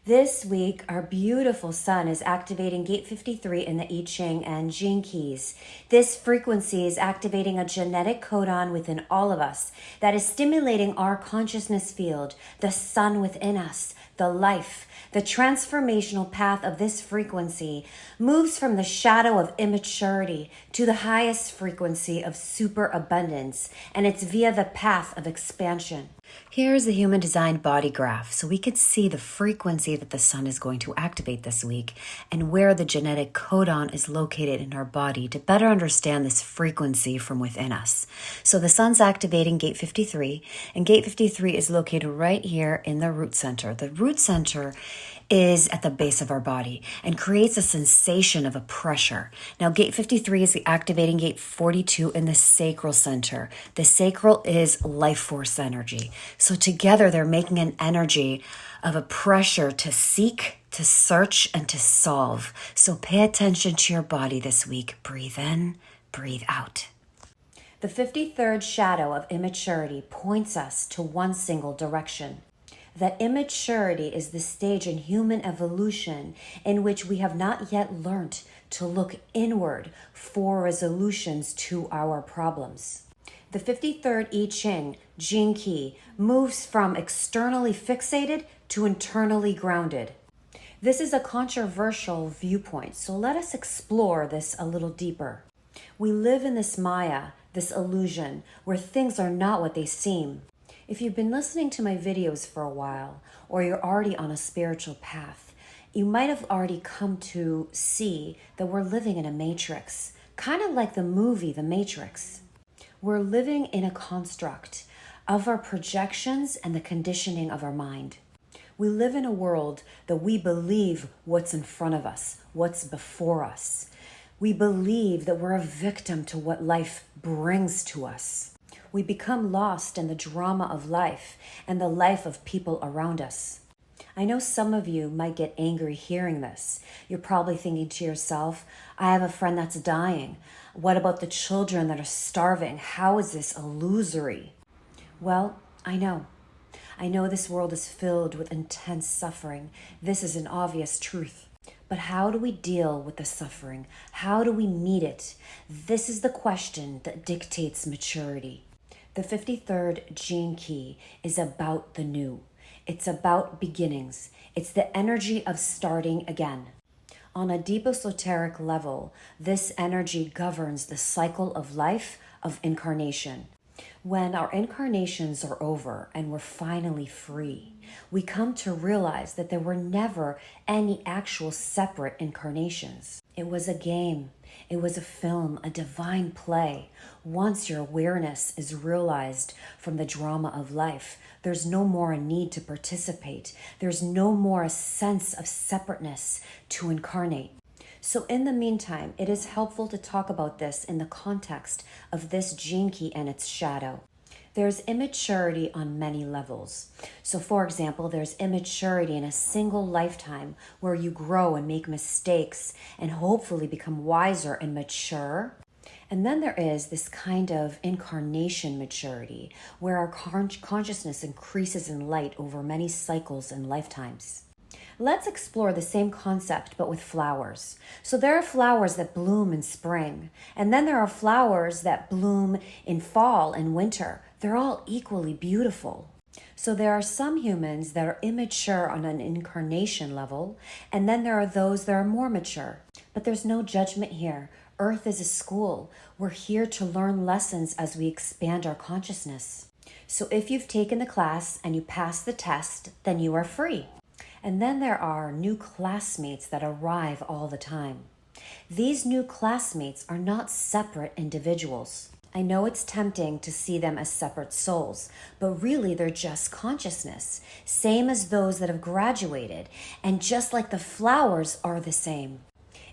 This week, our beautiful sun is activating gate 53 in the I Ching and Gene Keys. This frequency is activating a genetic codon within all of us that is stimulating our consciousness field, the sun within us, the life. The transformational path of this frequency moves from the shadow of immaturity to the highest frequency of superabundance, and it's via the path of expansion. Here's the human design body graph so we could see the frequency that the sun is going to activate this week and where the genetic codon is located in our body to better understand this frequency from within us. So the sun's activating gate 53, and gate 53 is located right here in the root center. The root center is at the base of our body and creates a sensation of a pressure. Now, gate 53 is the activating gate 42 in the sacral center. The sacral is life force energy. So together they're making an energy of a pressure to seek, to search, and to solve. So pay attention to your body this week. Breathe in, breathe out. The 53rd shadow of immaturity points us to one single direction. That immaturity is the stage in human evolution in which we have not yet learned to look inward for resolutions to our problems. The 53rd I Ching, Gene Key, moves from externally fixated to internally grounded. This is a controversial viewpoint, so let us explore this a little deeper. We live in this Maya, this illusion, where things are not what they seem. If you've been listening to my videos for a while, or you're already on a spiritual path, you might have already come to see that we're living in a matrix, kind of like the movie The Matrix. We're living in a construct of our projections and the conditioning of our mind. We live in a world that we believe what's in front of us, what's before us. We believe that we're a victim to what life brings to us. We become lost in the drama of life and the life of people around us. I know some of you might get angry hearing this. You're probably thinking to yourself, I have a friend that's dying. What about the children that are starving? How is this illusory? Well, I know. I know this world is filled with intense suffering. This is an obvious truth. But how do we deal with the suffering? How do we meet it? This is the question that dictates maturity. The 53rd Gene Key is about the new. It's about beginnings. It's the energy of starting again. On a deep esoteric level, this energy governs the cycle of life, of incarnation. When our incarnations are over and we're finally free, we come to realize that there were never any actual separate incarnations. It was a game. It was a film, a divine play. Once your awareness is realized from the drama of life, there's no more a need to participate. There's no more a sense of separateness to incarnate. So in the meantime, it is helpful to talk about this in the context of this Gene Key and its shadow. There's immaturity on many levels. So for example, there's immaturity in a single lifetime where you grow and make mistakes and hopefully become wiser and mature. And then there is this kind of incarnation maturity where our consciousness increases in light over many cycles and lifetimes. Let's explore the same concept but with flowers. So there are flowers that bloom in spring, and then there are flowers that bloom in fall and winter. They're all equally beautiful. So there are some humans that are immature on an incarnation level, and then there are those that are more mature. But there's no judgment here. Earth is a school. We're here to learn lessons as we expand our consciousness. So if you've taken the class and you pass the test, then you are free. And then there are new classmates that arrive all the time. These new classmates are not separate individuals. I know it's tempting to see them as separate souls, but really they're just consciousness, same as those that have graduated, and just like the flowers are the same.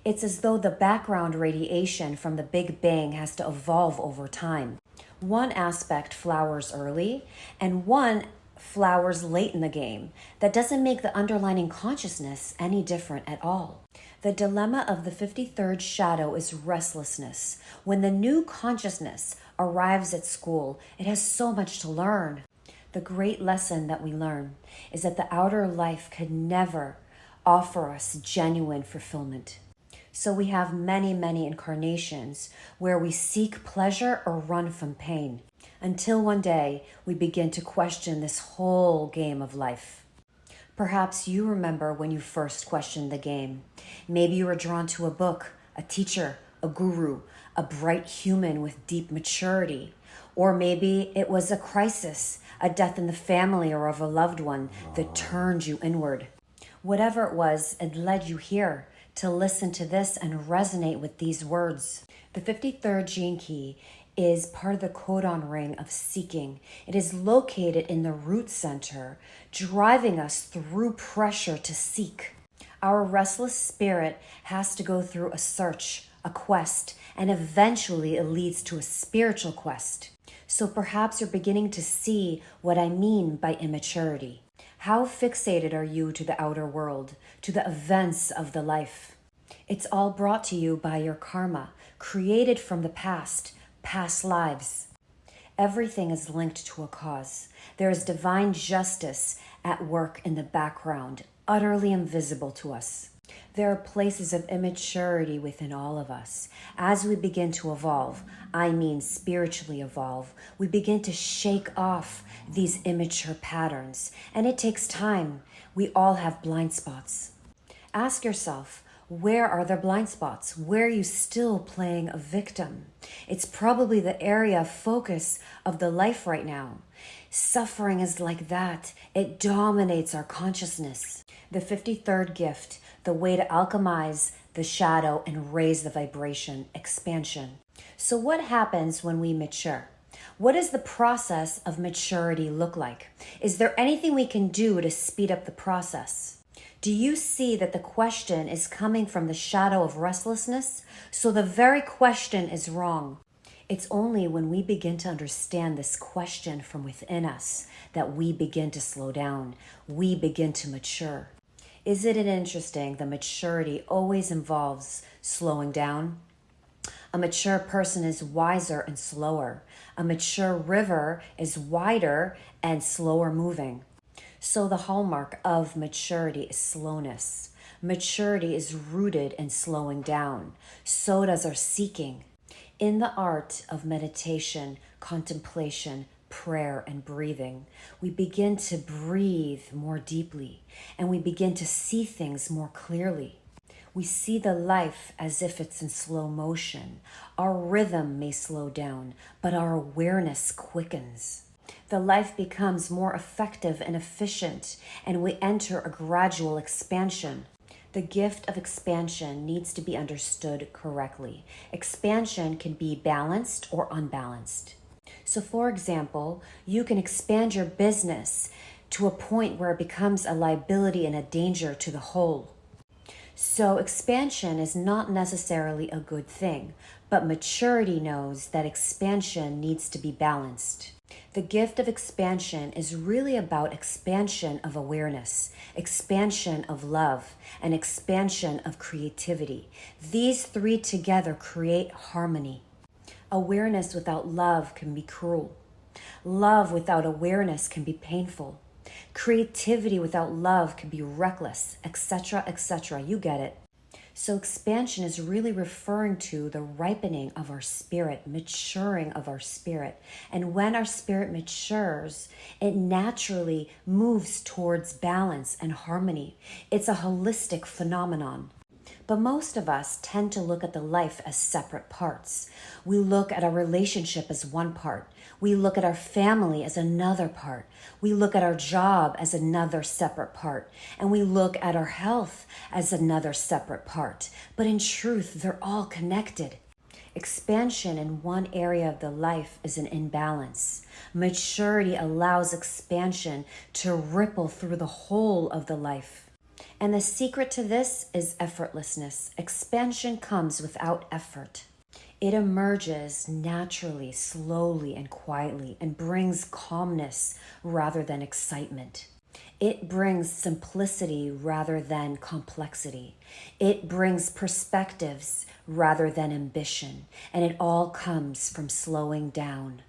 It's as though the background radiation from the Big Bang has to evolve over time. One aspect flowers early, and one flowers late in the game. That doesn't make the underlying consciousness any different at all. The dilemma of the 53rd shadow is restlessness. When the new consciousness arrives at school, it has so much to learn. The great lesson that we learn is that the outer life could never offer us genuine fulfillment. So we have many, many incarnations where we seek pleasure or run from pain, until one day we begin to question this whole game of life. Perhaps you remember when you first questioned the game. Maybe you were drawn to a book, a teacher, a guru, a bright human with deep maturity. Or maybe it was a crisis, a death in the family or of a loved one that turned you inward. Whatever it was, it led you here to listen to this and resonate with these words. The 53rd gene key is part of the codon ring of seeking. It is located in the root center, driving us through pressure to seek. Our restless spirit has to go through a search, a quest, and eventually it leads to a spiritual quest. So perhaps you're beginning to see what I mean by immaturity. How fixated are you to the outer world, to the events of the life? It's all brought to you by your karma, created from the past lives. Everything is linked to a cause. There is divine justice at work in the background, utterly invisible to us. There are places of immaturity within all of us. As we begin to evolve, I mean spiritually evolve, we begin to shake off these immature patterns. And it takes time. We all have blind spots. Ask yourself, where are there blind spots? Where are you still playing a victim? It's probably the area of focus of the life right now. Suffering is like that. It dominates our consciousness. The 53rd gift, the way to alchemize the shadow and raise the vibration, expansion. So what happens when we mature? What does the process of maturity look like? Is there anything we can do to speed up the process? Do you see that the question is coming from the shadow of restlessness? So the very question is wrong. It's only when we begin to understand this question from within us that we begin to slow down. We begin to mature. Isn't it interesting that maturity always involves slowing down? A mature person is wiser and slower. A mature river is wider and slower moving. So the hallmark of maturity is slowness. Maturity is rooted in slowing down. So does our seeking. In the art of meditation, contemplation, prayer, and breathing, we begin to breathe more deeply and we begin to see things more clearly. We see the life as if it's in slow motion. Our rhythm may slow down, but our awareness quickens. The life becomes more effective and efficient, and we enter a gradual expansion. The gift of expansion needs to be understood correctly. Expansion can be balanced or unbalanced. So for example, you can expand your business to a point where it becomes a liability and a danger to the whole. So expansion is not necessarily a good thing, but maturity knows that expansion needs to be balanced. The gift of expansion is really about expansion of awareness, expansion of love, and expansion of creativity. These three together create harmony. Awareness without love can be cruel. Love without awareness can be painful. Creativity without love can be reckless, etc., etc. You get it. So expansion is really referring to the ripening of our spirit, maturing of our spirit. And when our spirit matures, it naturally moves towards balance and harmony. It's a holistic phenomenon. But most of us tend to look at the life as separate parts. We look at our relationship as one part. We look at our family as another part. We look at our job as another separate part. And we look at our health as another separate part. But in truth, they're all connected. Expansion in one area of the life is an imbalance. Maturity allows expansion to ripple through the whole of the life. And the secret to this is effortlessness. Expansion comes without effort. It emerges naturally, slowly, and quietly, and brings calmness rather than excitement. It brings simplicity rather than complexity. It brings perspectives rather than ambition. And it all comes from slowing down.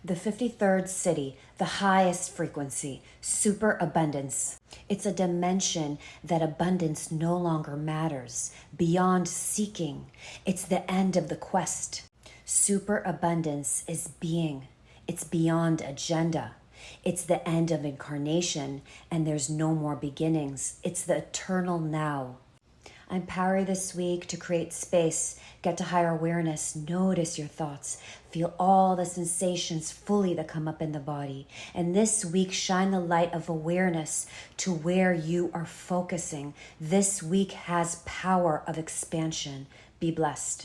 The 53rd city, the highest frequency, superabundance. It's a dimension that abundance no longer matters, beyond seeking. It's the end of the quest. Superabundance is being. It's beyond agenda. It's the end of incarnation, and there's no more beginnings. It's the eternal now. I'm Powery this week to create space, get to higher awareness, notice your thoughts, feel all the sensations fully that come up in the body. And this week, shine the light of awareness to where you are focusing. This week has power of expansion. Be blessed.